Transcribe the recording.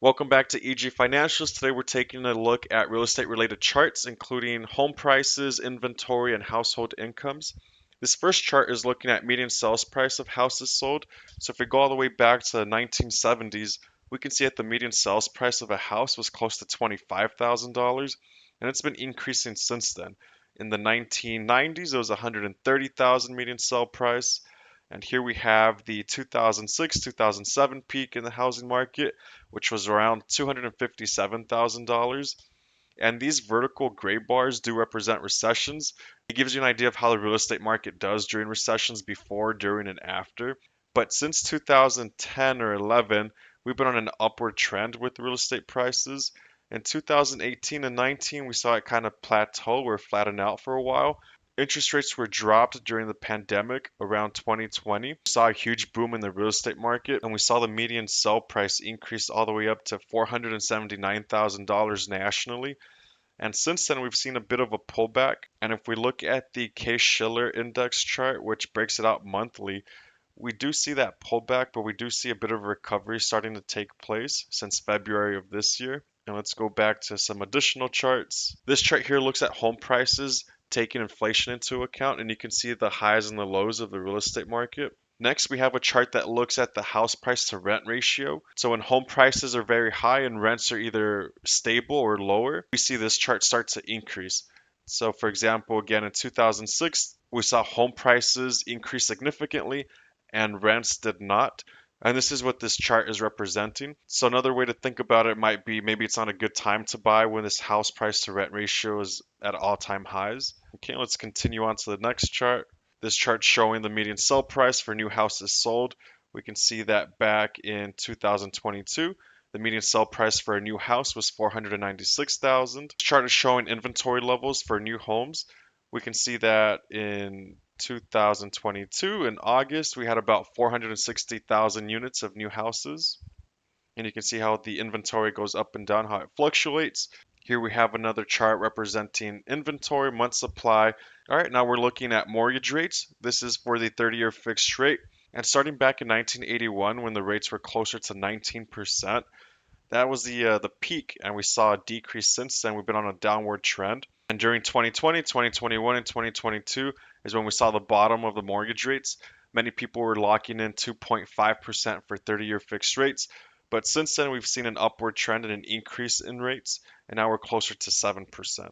Welcome back to EG Financials. Today we're taking a look at real estate related charts, including home prices, inventory, and household incomes. This first chart is looking at median sales price of houses sold. So if we go all the way back to the 1970s, we can see that the median sales price of a house was close to $25,000, and it's been increasing since then. In the 1990s, it was 130,000 median sale price. And here we have the 2006 2007 peak in the housing market, which was around $257,000. And these vertical gray bars do represent recessions. It gives you an idea of how the real estate market does during recessions before, during, and after. But since 2010 or 11, we've been on an upward trend with real estate prices. In 2018 and 19, we saw it kind of plateau or flatten out for a while. Interest rates were dropped during the pandemic around 2020. We saw a huge boom in the real estate market, and we saw the median sell price increase all the way up to $479,000 nationally. And since then, we've seen a bit of a pullback. And if we look at the Case-Shiller index chart, which breaks it out monthly, we do see that pullback, but we do see a bit of a recovery starting to take place since February of this year. And let's go back to some additional charts. This chart here looks at home prices taking inflation into account, and you can see the highs and the lows of the real estate market. Next, we have a chart that looks at the house price to rent ratio. So when home prices are very high and rents are either stable or lower, we see this chart start to increase. So for example, again in 2006, we saw home prices increase significantly and rents did not. And this is what this chart is representing. So another way to think about it might be maybe it's not a good time to buy when this house price to rent ratio is at all-time highs. Okay, let's continue on to the next chart. This chart showing the median sell price for new houses sold. We can see that back in 2022, the median sell price for a new house was 496,000. This chart is showing inventory levels for new homes. We can see that in 2022 in August, we had about 460,000 units of new houses. And you can see how the inventory goes up and down, how it fluctuates. Here we have another chart representing inventory, month supply. All right, now we're looking at mortgage rates. This is for the 30-year fixed rate. And starting back in 1981, when the rates were closer to 19%, that was the peak, and we saw a decrease since then. We've been on a downward trend. And during 2020, 2021, and 2022 is when we saw the bottom of the mortgage rates. Many people were locking in 2.5% for 30-year fixed rates. But since then, we've seen an upward trend and an increase in rates, and now we're closer to 7%.